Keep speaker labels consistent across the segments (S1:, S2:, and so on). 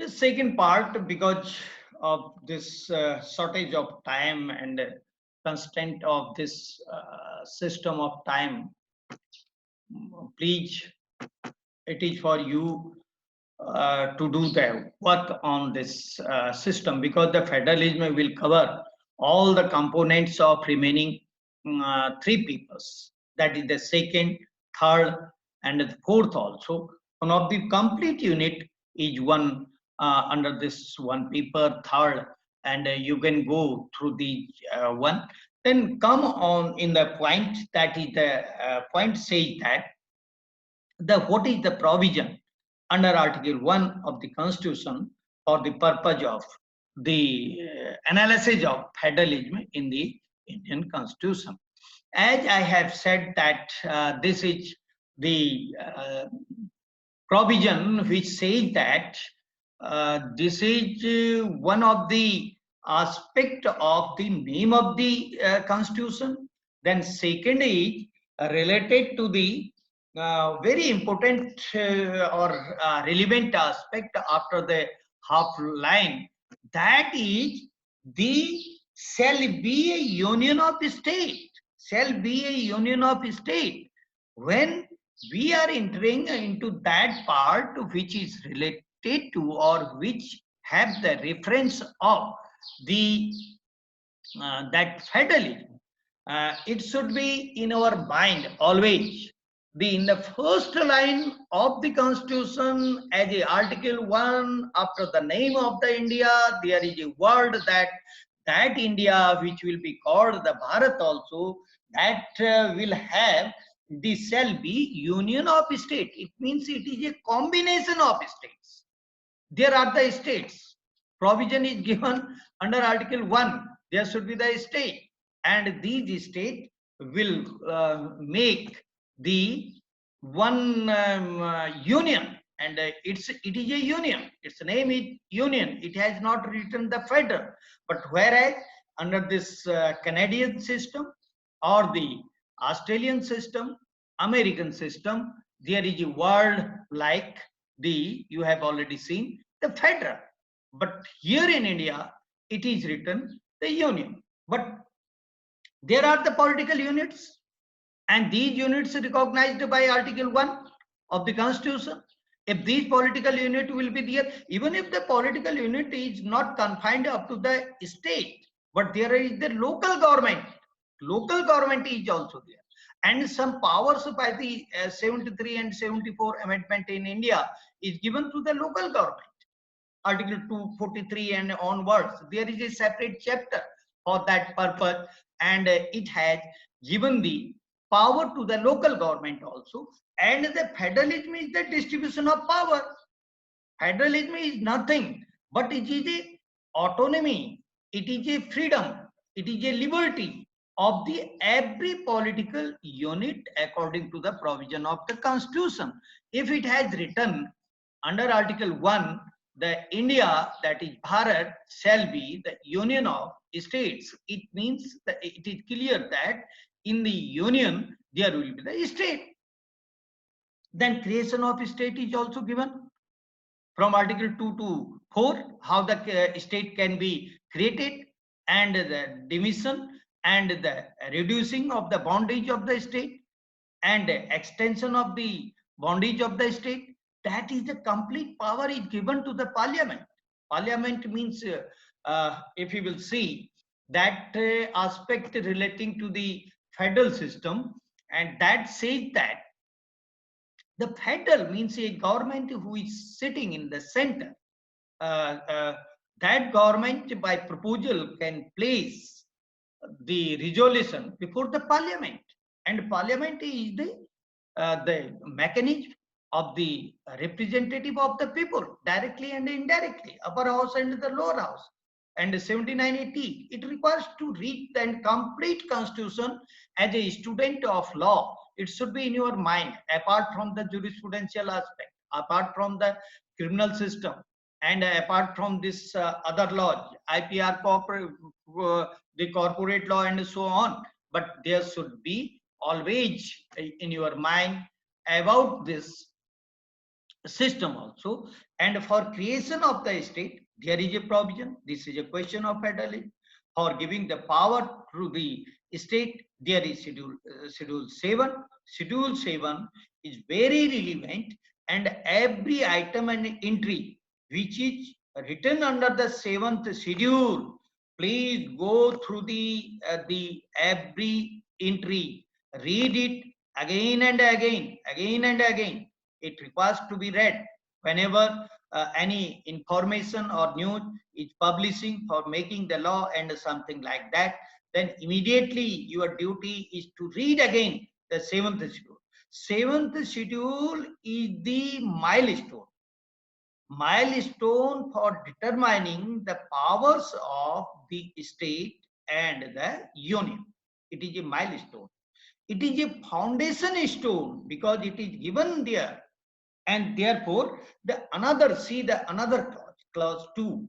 S1: The second part, because of this shortage of time and constraint of this system of time, please, it is for you to do the work on this system, because the federalism will cover all the components of remaining three peoples. That is the second, third, and the fourth also. One of the complete unit is one under this one paper, third, and you can go through the one. Then come on in the point, that is the point says that the what is the provision under Article 1 of the Constitution for the purpose of the analysis of federalism in the Indian Constitution. As I have said that this is the provision which says that this is one of the aspect of the name of the Constitution. Then second is related to the very important or relevant aspect after the half line, that is the shall be a union of state, shall be a union of state. When we are entering into that part which is related to or which have the reference of the that federalism, it should be in our mind always. The in the first line of the Constitution, as a Article 1, after the name of the India, there is a word that India, which will be called the Bharat also, that will have the shall be union of state. It means it is a combination of states. There are the states. Provision is given under Article 1. There should be the state, and these states will make the one union, and it is a union. Its name is union. It has not written the federal, but whereas under this Canadian system or the Australian system, American system, there is a word like the, you have already seen, the federal. But here in India, it is written the union. But there are the political units, and these units are recognized by Article 1 of the Constitution. If these political unit will be there, even if the political unit is not confined up to the state, but there is the local government is also there. And some powers by the 73 and 74 amendment in India is given to the local government. Article 243 and onwards, there is a separate chapter for that purpose, and it has given the power to the local government also. And the federalism is the distribution of power. Federalism is nothing but it is a autonomy, it is a freedom, it is a liberty of the every political unit according to the provision of the Constitution. If it has written under Article 1, the India, that is Bharat, shall be the union of states, it means that it is clear that in the union there will be the state. Then creation of state is also given from Article 2 to 4, how the state can be created, and the division and the reducing of the bondage of the state, and extension of the bondage of the state. That is the complete power is given to the parliament. Parliament means, if you will see, that aspect relating to the federal system, and that says that the federal means a government who is sitting in the center. That government by proposal can place the resolution before the parliament, and parliament is the mechanism of the representative of the people, directly and indirectly, upper house and the lower house. And 7980, it requires to read and complete Constitution. As a student of law, it should be in your mind, apart from the jurisprudential aspect, apart from the criminal system, and apart from this other laws, IPR, the corporate law, and so on. But there should be always in your mind about this system also. And for creation of the state, there is a provision. This is a question of federalism. For giving the power to the state, there is schedule 7. Schedule 7 is very relevant, and every item and entry which is written under the 7th schedule, please go through the every entry, read it again and again, again and again. It requires to be read whenever any information or news is publishing for making the law and something like that. Then immediately your duty is to read again the 7th schedule. 7th schedule is the milestone for determining the powers of the state and the union. It is a milestone. It is a foundation stone because it is given there. And therefore the another clause 2,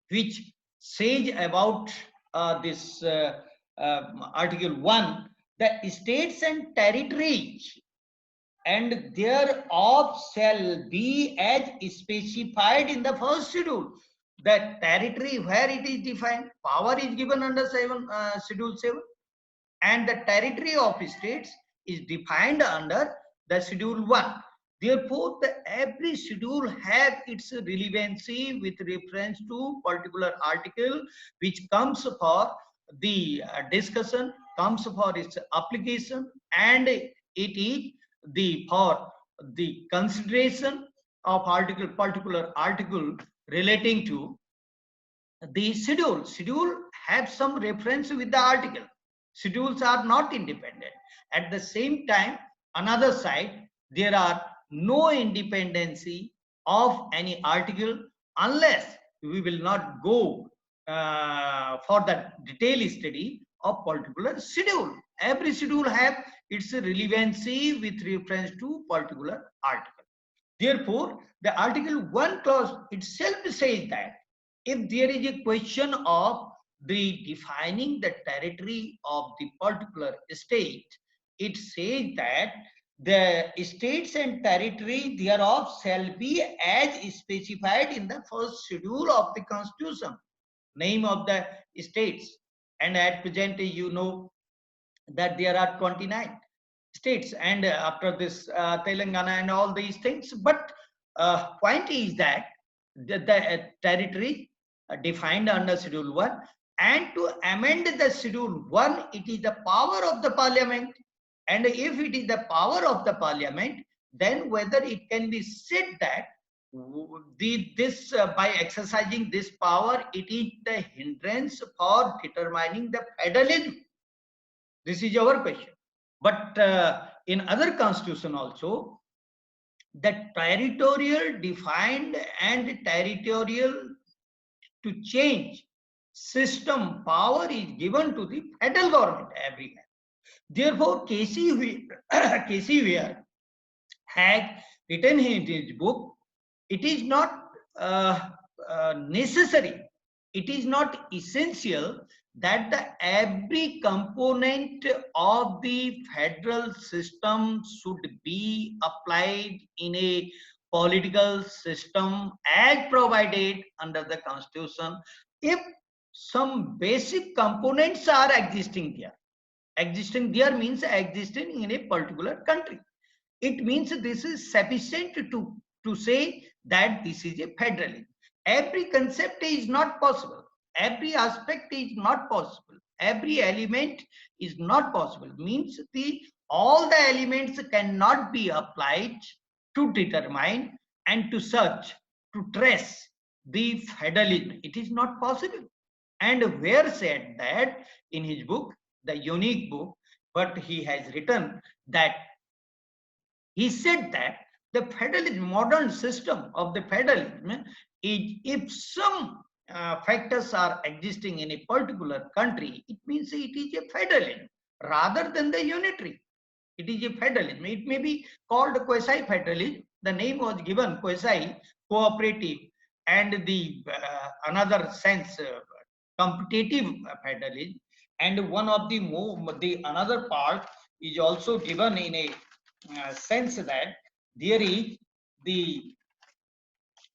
S1: which says about this article 1, the states and territories and thereof shall be as specified in the first schedule. The territory where it is defined, power is given under schedule 7, and the territory of states is defined under the schedule 1. Therefore every schedule have its relevancy with reference to particular article which comes for the discussion, comes for its application, and it is the for the consideration of particular article relating to the schedule have some reference with the article. Schedules are not independent. At the same time, another side, there are no independency of any article unless we will not go for the detailed study of particular schedule. Every schedule have its relevancy with reference to particular article. Therefore, the Article 1 clause itself says that if there is a question of the defining the territory of the particular state, it says that the states and territory thereof shall be as specified in the first schedule of the constitution, name of the states. And at present, you know that there are 29 states, and after this Telangana and all these things. But point is that the territory defined under schedule 1, and to amend the schedule 1, it is the power of the parliament. And if it is the power of the parliament, then whether it can be said that this by exercising this power, it is the hindrance for determining the federalism. This is our question. But in other constitution also, the territorial defined and territorial to change system power is given to the federal government everywhere. Therefore, Casey Ware had written in his book, it is not necessary, it is not essential that every component of the federal system should be applied in a political system as provided under the constitution if some basic components are existing there. Existing there means existing in a particular country. It means this is sufficient to say that this is a federalism. Every concept is not possible. Every aspect is not possible. Every element is not possible. Means all the elements cannot be applied to determine and to search, to trace the federalism. It is not possible. And Ware said that in his book, the unique book, but he has written that he said that the federalism, modern system of the federalism, is if some factors are existing in a particular country, it means it is a federalism rather than the unitary. It is a federalism. It may be called quasi-federalism. The name was given quasi-cooperative, and the another sense competitive federalism. And one of the another part is also given in a sense that there is the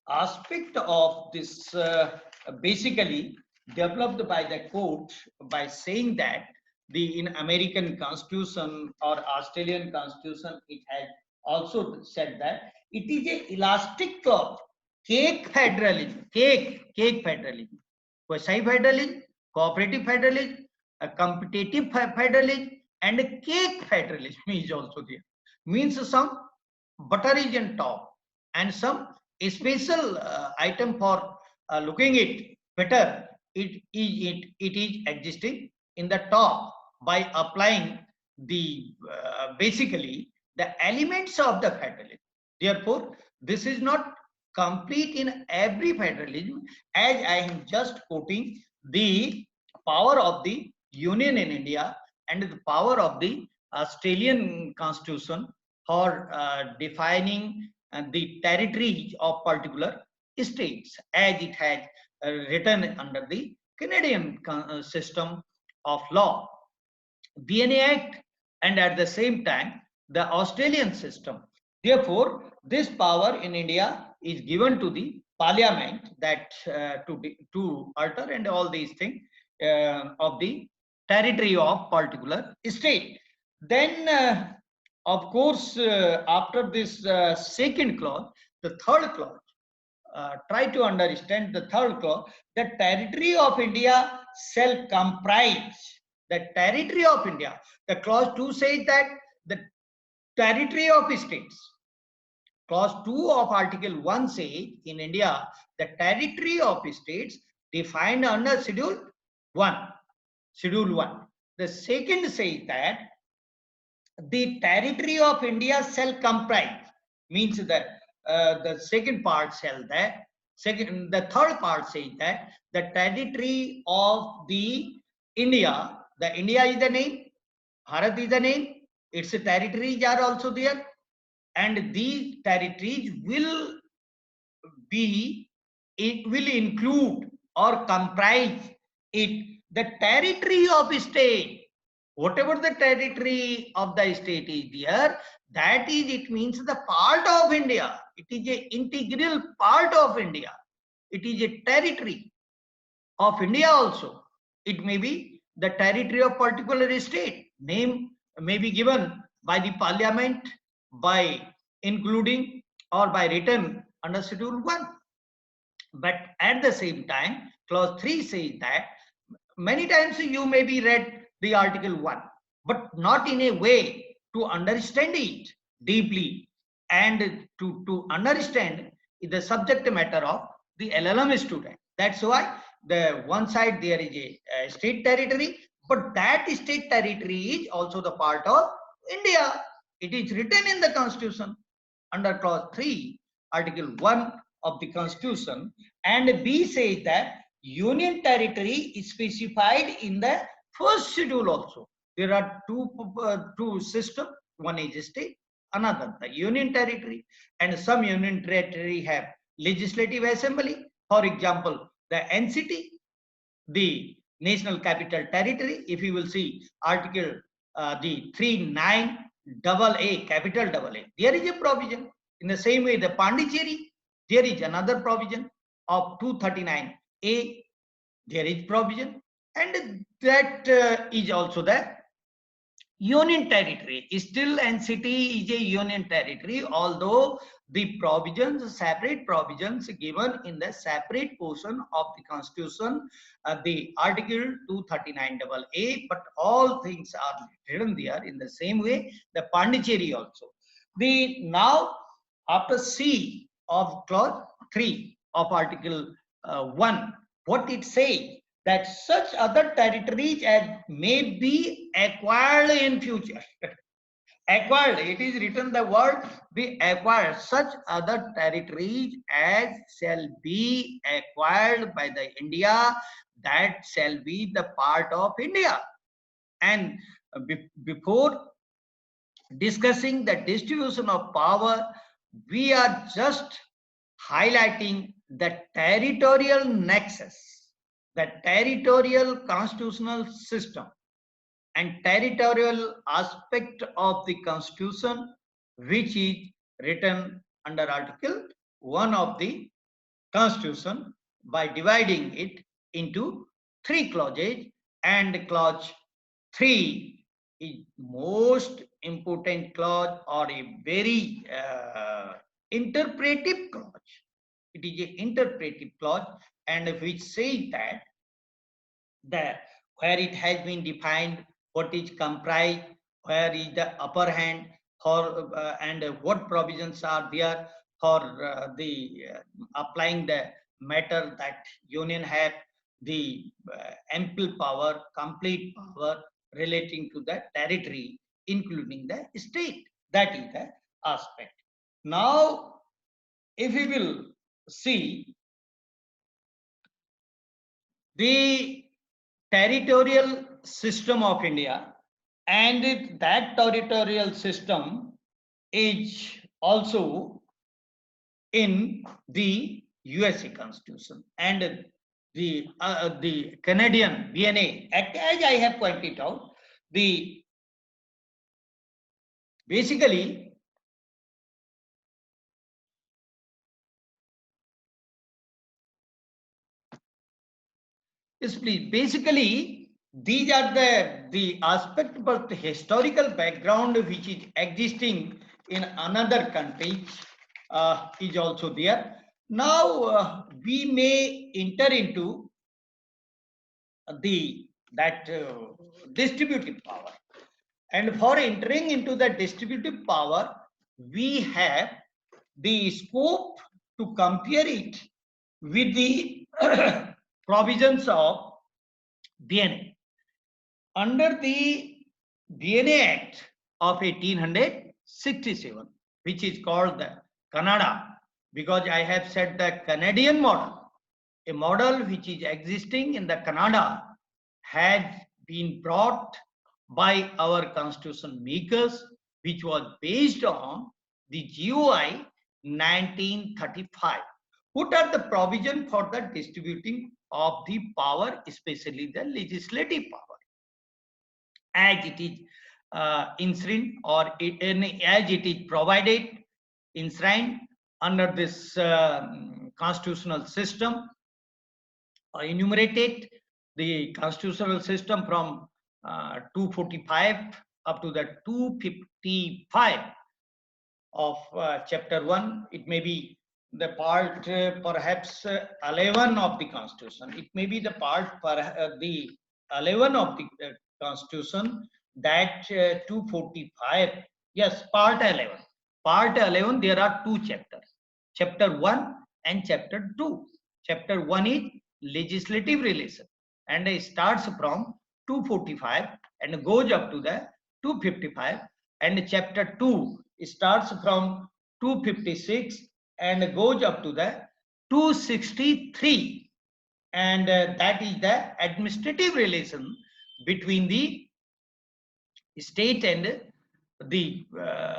S1: aspect of this basically developed by the court by saying that the in American Constitution or Australian Constitution, it has also said that it is a elastic cloth, cake federalism, cake federalism, quasi federalism, cooperative federalism, a competitive federalism, and a cake federalism is also there. Means some butter is on top and some special item for looking it better, it is existing in the top by applying the basically the elements of the federalism. Therefore this is not complete in every federalism, as I am just quoting the power of the union in India and the power of the Australian Constitution for defining the territories of particular states, as it has written under the Canadian system of law, DNA Act, and at the same time the Australian system. Therefore, this power in India is given to the Parliament that to alter and all these things of the territory of particular state. Then, of course, after this second clause, the third clause. Try to understand the third clause. The territory of India shall comprise the territory of India. The clause 2 says that the territory of states. Clause 2 of Article 1 says in India the territory of states defined under Schedule 1. Schedule 1. The second says that the territory of India shall comprise, means that the second part shall that second, the third part says that the territory of the India, the India is the name, Bharat is the name, its territories are also there, and these territories will be, it will include or comprise it the territory of state. Whatever the territory of the state is there, that is, it means the part of India. It is an integral part of India. It is a territory of India also. It may be the territory of particular state. Name may be given by the Parliament by including or by written under Schedule 1. But at the same time, Clause 3 says that many times you may be read the Article 1, but not in a way to understand it deeply and to understand the subject matter of the LLM student. That's why the one side there is a state territory, but that state territory is also the part of India. It is written in the Constitution under Clause 3, Article 1 of the Constitution, and B says that union territory is specified in the first schedule also. There are two systems. One is state, another the union territory, and some union territory have legislative assembly. For example, the NCT, the National Capital Territory. If you will see Article the 39 double A, capital double A, there is a provision. In the same way, the Pondicherry, there is another provision of 239A. There is provision, and that is also the union territory. Still NCT is a union territory, although the provisions, separate provisions given in the separate portion of the Constitution, the Article 239AA, but all things are written there in the same way. The Pondicherry also. The now after C of Clause 3 of Article 1, what it says, that such other territories as may be acquired in future. Acquired, it is written the word be acquired. Such other territories as shall be acquired by the India, that shall be the part of India. And before discussing the distribution of power, we are just highlighting the territorial nexus, the territorial constitutional system and territorial aspect of the Constitution, which is written under Article 1 of the Constitution by dividing it into 3 clauses, and clause 3 is most important clause, or a very interpretive clause. It is an interpretive clause, and which says that where it has been defined what is comprised, where is the upper hand for and what provisions are there for the applying the matter that union have the ample power, complete power relating to the territory, including the state. That is the aspect. Now, if we will see the territorial system of India, and that territorial system is also in the USA Constitution, and the Canadian BNA Act, as I have pointed out, the basically yes, please. Basically, these are the aspect, but the historical background which is existing in another country is also there. Now we may enter into that distributive power, and for entering into the distributive power, we have the scope to compare it with the provisions of BNA. Under the BNA Act of 1867, which is called the Canada, because I have said the Canadian model, a model which is existing in the Canada, has been brought by our constitution makers, which was based on the GOI 1935. What are the provision for the distributing of the power, especially the legislative power, as it is enshrined, or as it is provided, enshrined under this constitutional system, enumerated the constitutional system from 245 up to the 255 of chapter 1. It may be the part perhaps 11 of the constitution. It may be the part the 11 of the constitution, that 245. Yes, part 11. Part 11, there are two chapters, chapter 1 and chapter 2. Chapter 1 is legislative relation, and it starts from 245 and goes up to the 255, and chapter 2 starts from 256 and goes up to the 263, and that is the administrative relation between the state and the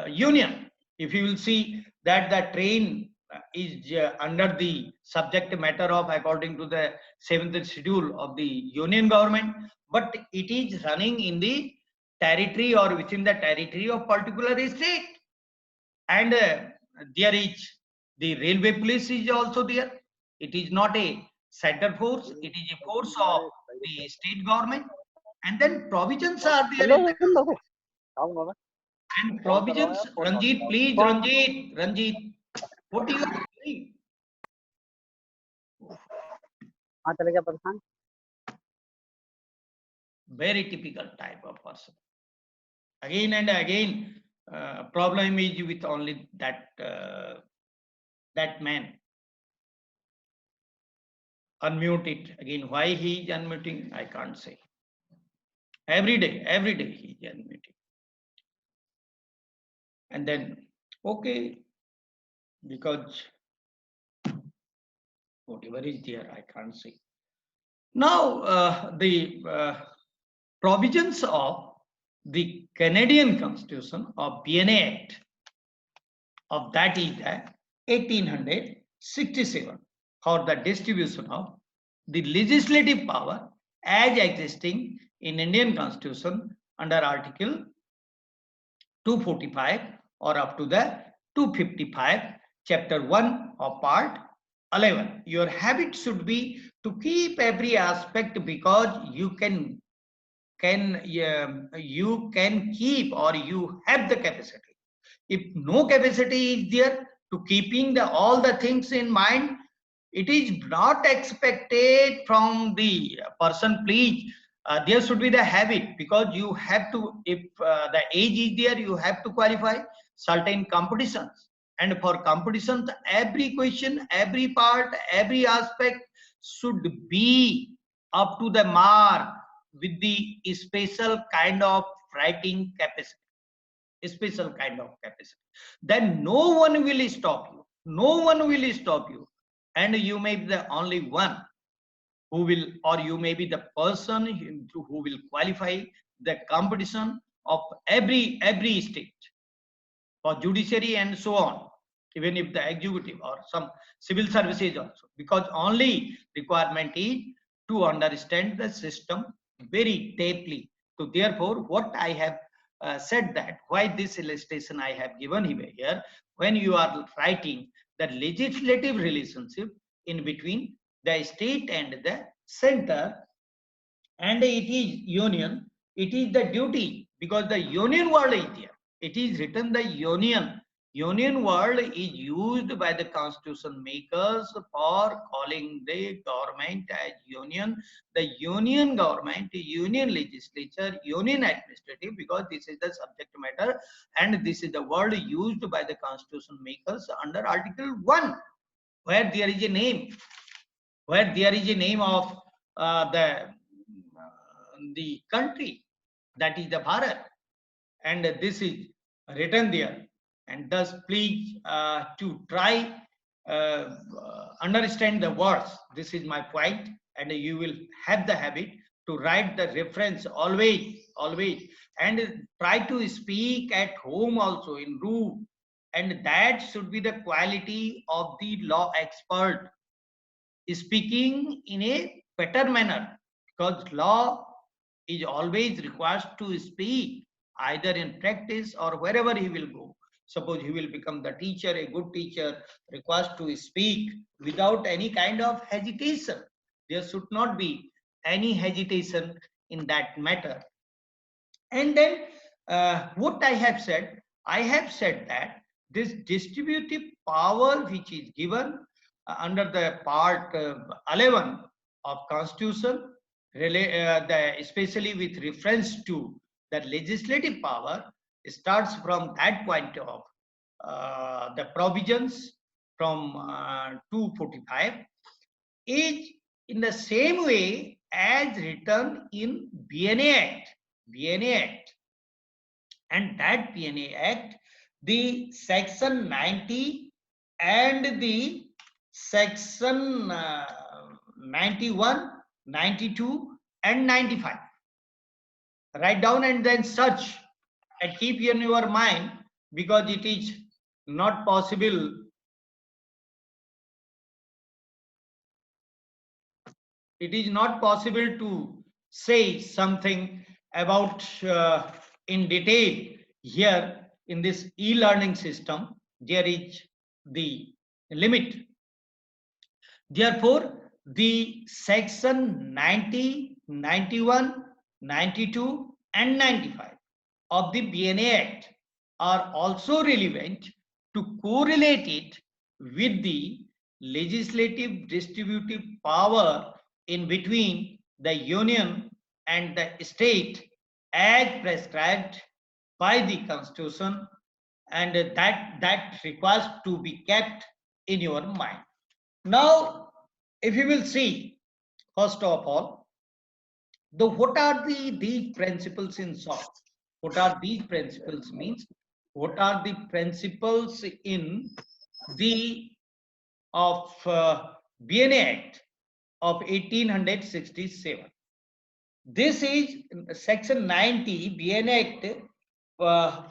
S1: union. If you will see that the train is under the subject matter of, according to the 7th schedule of the union government, but it is running in the territory or within the territory of particular state, and there is the railway police is also there. It is not a center force, it is a force of the state government, and then provisions are there in the and provisions. Ranjit, please, Ranjit, what do you think? Very typical type of person. Again and again, problem is with only that that man. Unmute it again. Why he is unmuting, I can't say. Every day he is unmuting. And then, okay, because whatever is there, I can't say. Now, the provisions of the Canadian Constitution of BNA Act of that is that 1867 for the distribution of the legislative power as existing in Indian Constitution under Article 245 or up to the 255, chapter 1 of part 11. Your habit should be to keep every aspect, because you can keep, or you have the capacity. If no capacity is there to keeping all the things in mind, it is not expected from the person. Please, there should be the habit, because you have to, if the age is there, you have to qualify certain competitions. And for competitions, every question, every part, every aspect should be up to the mark, with the special kind of writing capacity, special kind of capacity. Then no one will stop you, no one will stop you. And you may be the only one who will, or you may be the person who will qualify the competition of every state, for judiciary and so on, even if the executive or some civil services also, because only requirement is to understand the system very deeply. So therefore, what I have said, that why this illustration I have given here, when you are writing the legislative relationship in between the state and the center, and it is union, it is the duty, because the union word is there. It is written the union word is used by the constitution makers for calling the government as union, the union government, union legislature, union administrative, because this is the subject matter, and this is the word used by the constitution makers under article 1, where there is a name, where there is a name of the country, that is the Bharat, and this is written there. And thus, please to try understand the words. This is my point, and you will have the habit to write the reference always, always, and try to speak at home also in room, and that should be the quality of the law expert, speaking in a better manner, because law is always required to speak, either in practice or wherever he will go. Suppose he will become the teacher, a good teacher requires to speak without any kind of hesitation. There should not be any hesitation in that matter. And then what I have said that this distributive power which is given under the part 11 of Constitution, especially with reference to the legislative power, starts from that point of the provisions from 245, is in the same way as written in BNA Act. BNA Act. And that BNA Act, the section 90 and the section 91, 92 and 95. Write down and then search and keep in your mind, because it is not possible. It is not possible to say something about in detail here in this e-learning system. There is the limit. Therefore, the section 90, 91, 92 and 95 of the BNA Act are also relevant to correlate it with the legislative distributive power in between the union and the state as prescribed by the constitution, and that requires to be kept in your mind. Now, if you will see, first of all, what are these principles in short? What are these principles means? What are the principles in the of BNA Act of 1867? This is section 90 BNA Act.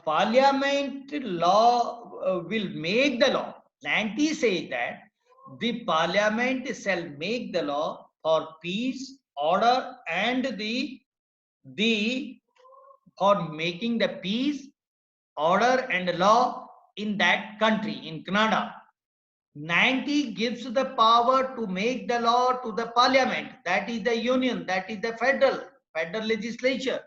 S1: Parliament law will make the law. 90 says that the parliament shall make the law for peace, order, and the for making the peace, order, and law in that country, in Canada. 90 gives the power to make the law to the parliament, that is the union, that is the federal legislature,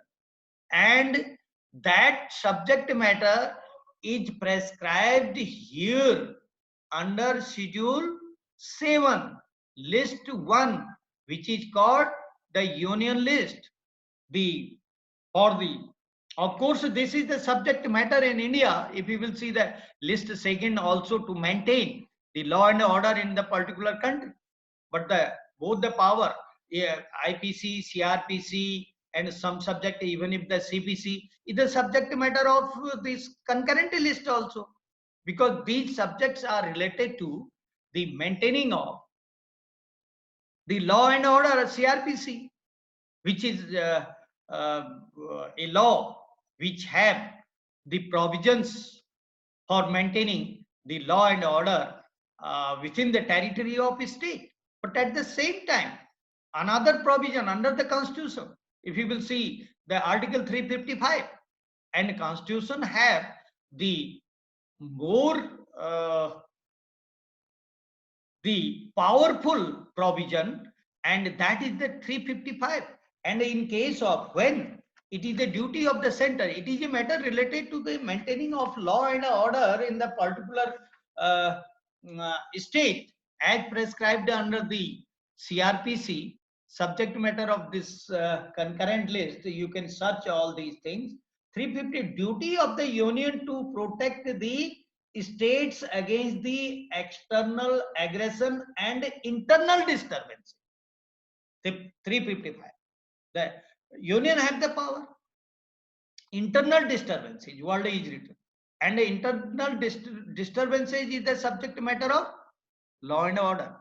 S1: and that subject matter is prescribed here under schedule 7 list 1, which is called the union list. The for the Of course, this is the subject matter in India. If you will see the list second, also to maintain the law and order in the particular country. But the both the power, yeah, IPC, CRPC, and some subject, even if the CPC is the subject matter of this concurrent list also, because these subjects are related to the maintaining of the law and order, CRPC, which is a law which have the provisions for maintaining the law and order within the territory of a state. But at the same time, another provision under the constitution, if you will see the article 355, and constitution have the more the powerful provision, and that is the 355. And in case of when it is the duty of the center, it is a matter related to the maintaining of law and order in the particular state as prescribed under the CRPC. Subject matter of this concurrent list, you can search all these things. 350, duty of the union to protect the states against the external aggression and internal disturbance. 355. The union have the power. Internal disturbances, world is written. And the internal disturbances is the subject matter of law and order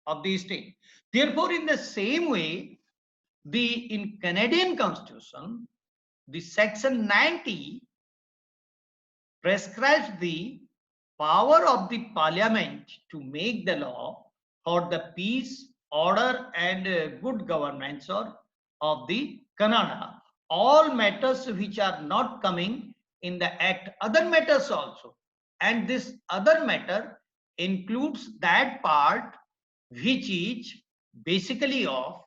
S1: of the state. Therefore, in the same way, in Canadian Constitution, the section 90 prescribes the power of the parliament to make the law for the peace, order, and good governance of the Canada. All matters which are not coming in the act, other matters also. And this other matter includes that part which is basically of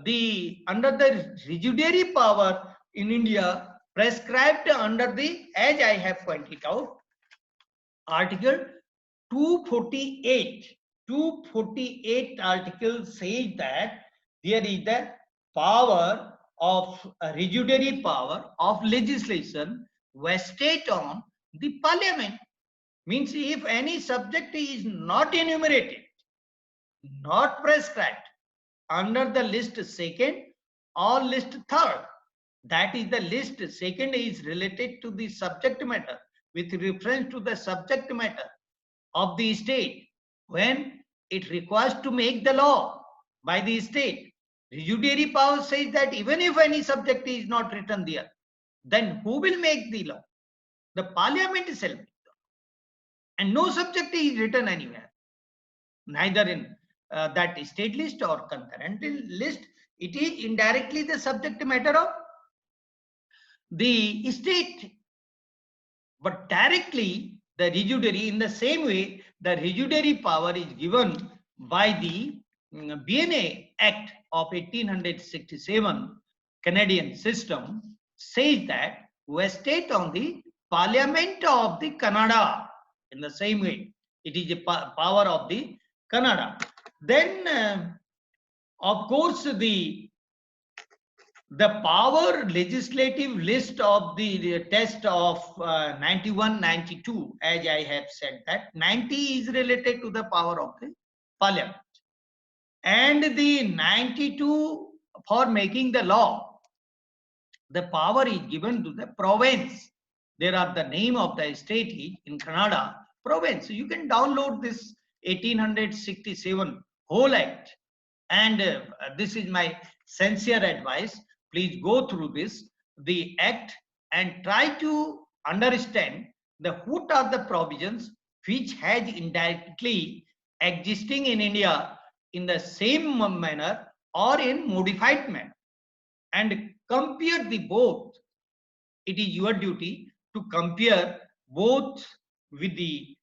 S1: the under the residuary power in India prescribed under the, as I have pointed out, article 248. 248 article says that there is the power of residuary power of legislation vested on the parliament. Means if any subject is not enumerated, not prescribed under the list second or list third, that is the list second is related to the subject matter with reference to the subject matter of the state when it requires to make the law by the state. Residuary power says that even if any subject is not written there, then who will make the law? The parliament itself. And no subject is written anywhere, neither in that state list or concurrent list. It is indirectly the subject matter of the state, but directly the residuary. In the same way, the residuary power is given by the BNA Act of 1867 Canadian system, says that vested on the Parliament of the Canada. In the same way, it is a power of the Canada. Then, of course, the power legislative list of the test of 91, 92, as I have said, that 90 is related to the power of the parliament, and the 92 for making the law, the power is given to the province. There are the name of the state in Canada, province. You can download this 1867 whole act, and this is my sincere advice. Please go through the act, and try to understand what are the provisions which has indirectly existing in India in the same manner or in modified manner, and compare the both. It is your duty to compare both with the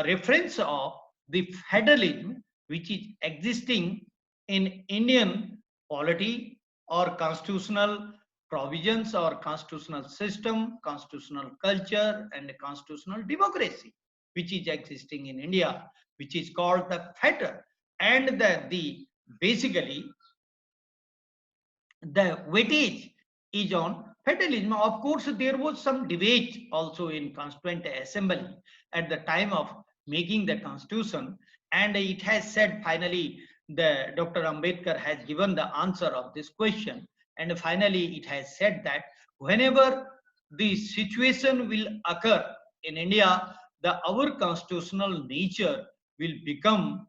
S1: reference of the federalism which is existing in Indian polity or constitutional provisions or constitutional system, constitutional culture, and constitutional democracy, which is existing in India, which is called the federal. And the basically the weightage is on federalism. Of course, there was some debate also in Constituent Assembly at the time of making the constitution, and it has said finally the Dr. Ambedkar has given the answer of this question, and finally it has said that whenever the situation will occur in India, the our constitutional nature will become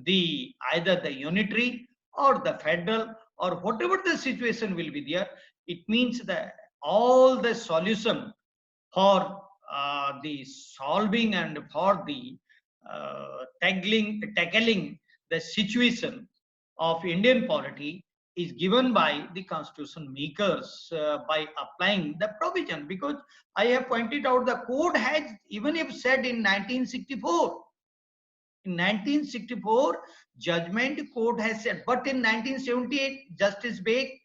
S1: the either the unitary or the federal or whatever the situation will be there. It means that all the solution for the solving and for the tackling the situation of Indian polity is given by the constitution makers by applying the provision. Because I have pointed out the code has even if said in 1964. In 1964, judgment court has said, but in 1978, Justice Beg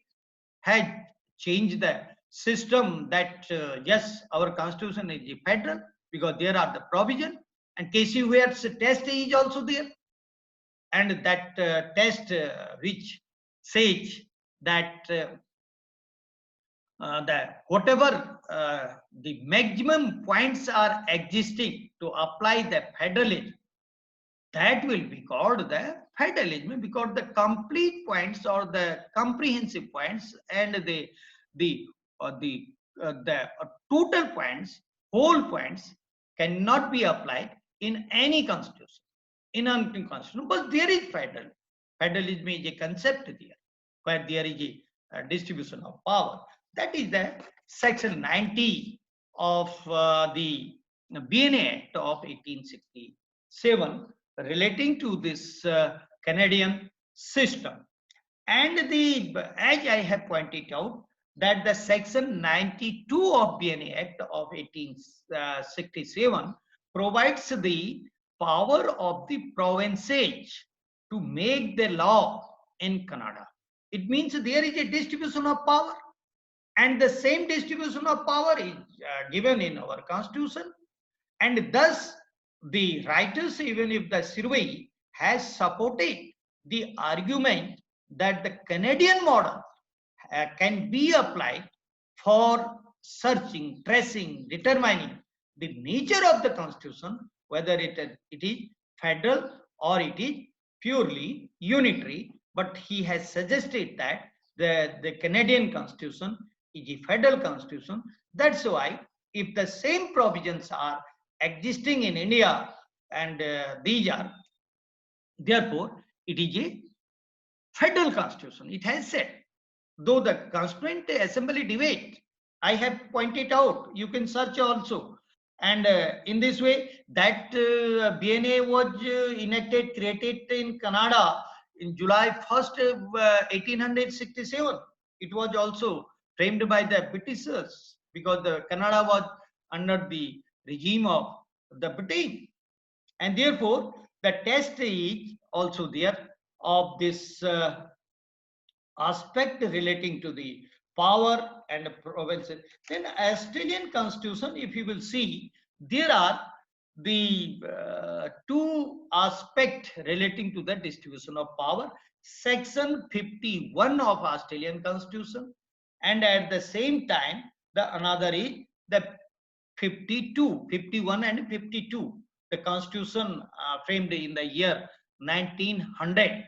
S1: had changed the system that yes, our constitution is federal because there are the provision, and Casey Ware's test is also there, and that test which says that that whatever the maximum points are existing to apply the federalism, that will be called the federalism, because the complete points or the comprehensive points and the total points, whole points cannot be applied in any constitution, in any constitution. But there is federalism is a concept there, where there is a distribution of power. That is the section 90 of the BNA Act of 1867 relating to this Canadian system. And as I have pointed out, that the section 92 of BNA Act of 1867 provides the power of the provinces to make the law in Canada. It means there is a distribution of power, and the same distribution of power is given in our constitution, and thus the writers, even if the survey has supported the argument that the Canadian model can be applied for searching, tracing, determining the nature of the constitution, whether it is federal or it is purely unitary. But he has suggested that the Canadian constitution is a federal constitution. That's why if the same provisions are existing in India, and these are, therefore it is a federal constitution. It has said, though the Constituent Assembly debate, I have pointed out, you can search also, and in this way that BNA was enacted, created in Canada in July 1st, 1867. It was also framed by the Britishers because the Canada was under the regime of the British, and therefore the test is also there of this aspect relating to the power and provinces. Then Australian constitution, if you will see, there are the two aspects relating to the distribution of power. Section 51 of Australian constitution, and at the same time the another is the 52, 51 and 52, the constitution framed in the year 1900,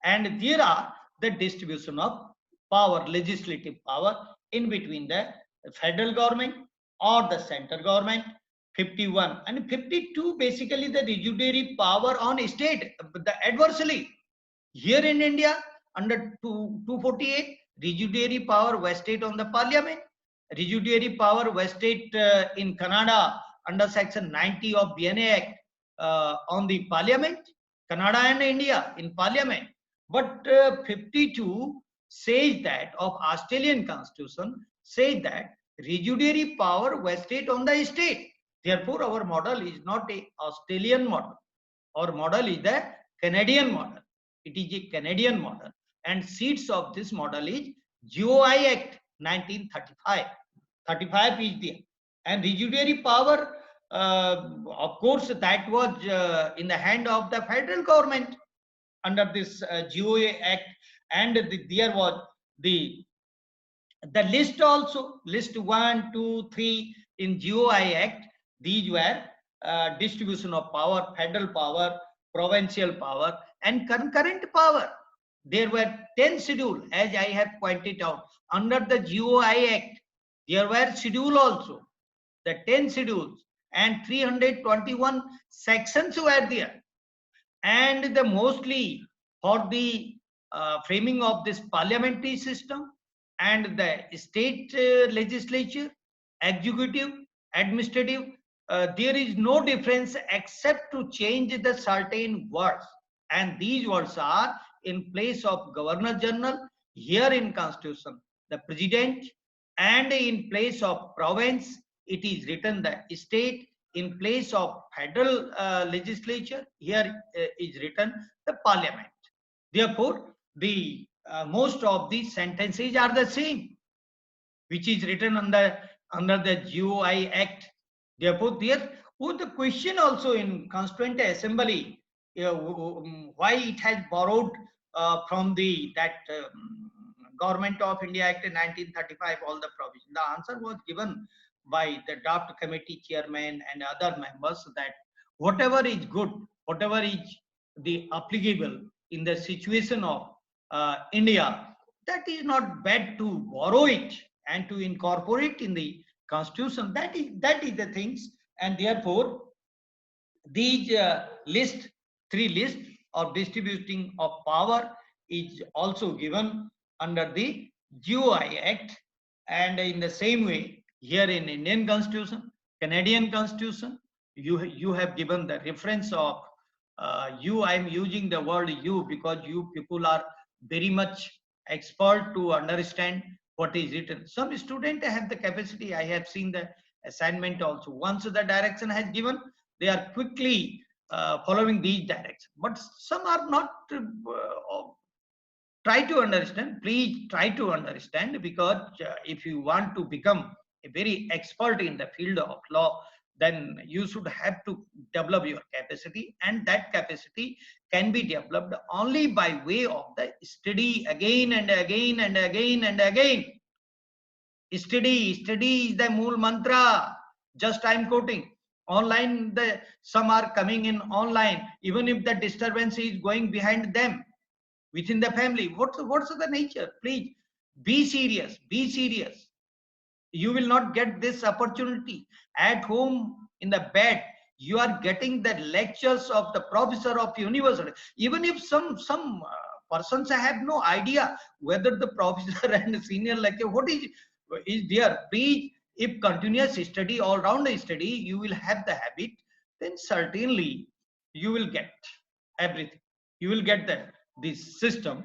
S1: and there are the distribution of power, legislative power in between the federal government or the central government. 51 and 52 basically the residuary power on state, the adversely. Here in India under 248, residuary power vested on the parliament. Residuary power vested in Canada under section 90 of BNA Act on the parliament, Canada and India in parliament. But 52 says that of Australian constitution says that residuary power vested on the state. Therefore, our model is not a Australian model. Our model is the Canadian model. It is a Canadian model, and seats of this model is GOI Act 1935. 35 is there, and residuary power, of course, that was in the hand of the federal government under this GOA Act, and there was the list also, list 1, 2, 3 in GOI Act. These were distribution of power, federal power, provincial power, and concurrent power. There were 10 schedules, as I have pointed out. Under the GOI Act, there were schedule also, the 10 schedules, and 321 sections were there. And the mostly for the framing of this parliamentary system and the state legislature, executive, administrative, there is no difference except to change the certain words, and these words are in place of Governor General here in Constitution, the President, and in place of province, it is written the state. In place of federal legislature, here is written the parliament. Therefore, the most of these sentences are the same, which is written under the GOI Act. Therefore, there was the question also in Constituent Assembly, why it has borrowed from the Government of India Act 1935 all the provisions. The answer was given by the draft committee chairman and other members that whatever is good, whatever is the applicable in the situation of India, that is not bad to borrow it and to incorporate in the constitution. That is the things, and therefore these three lists of distributing of power is also given under the GOI Act, and in the same way here in Indian Constitution, Canadian Constitution, you have given the reference of you. I am using the word you because you people are very much expert to understand what is written. Some students have the capacity. I have seen the assignment also. Once the direction has given, they are quickly following these directions. But some are not. Try to understand. Please try to understand, because if you want to become a very expert in the field of law, then you should have to develop your capacity, and that capacity can be developed only by way of the study again and again and again and again. Study is the mool mantra. Just I'm quoting. Online, some are coming in online, even if the disturbance is going behind them within the family. What's the nature? Please be serious. Be serious. You will not get this opportunity at home in the bed. You are getting the lectures of the professor of university. Even if some persons have no idea whether the professor and senior lecturer what is there. Please, if continuous study, all round study, you will have the habit, then certainly you will get everything. You will get this system.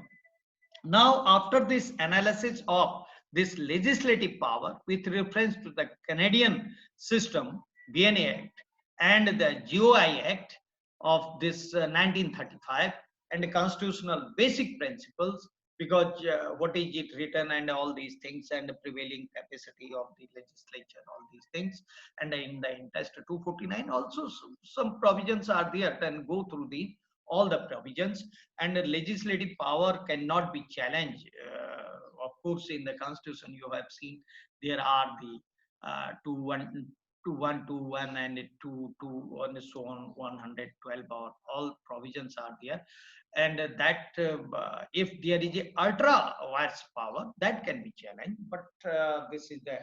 S1: Now, after this analysis of this legislative power with reference to the Canadian system, BNA Act, and the GOI Act of this 1935, and the constitutional basic principles, because what is it written and all these things, and the prevailing capacity of the legislature, all these things, and in the interest 249 also some provisions are there, and go through these all the provisions, and the legislative power cannot be challenged. Of course, in the constitution you have seen there are the 2121 and 22 and so on 112, or all provisions are there, and that if there is a ultra vires power, that can be challenged, but this is the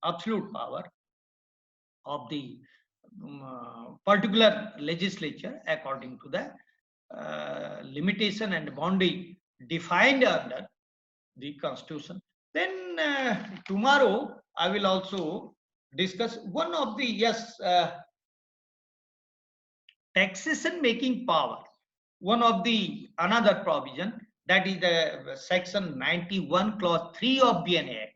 S1: absolute power of the particular legislature according to the limitation and boundary defined under the constitution. Then tomorrow I will also discuss one of the taxation making power, one of the another provision, that is the section 91 clause 3 of BNA Act.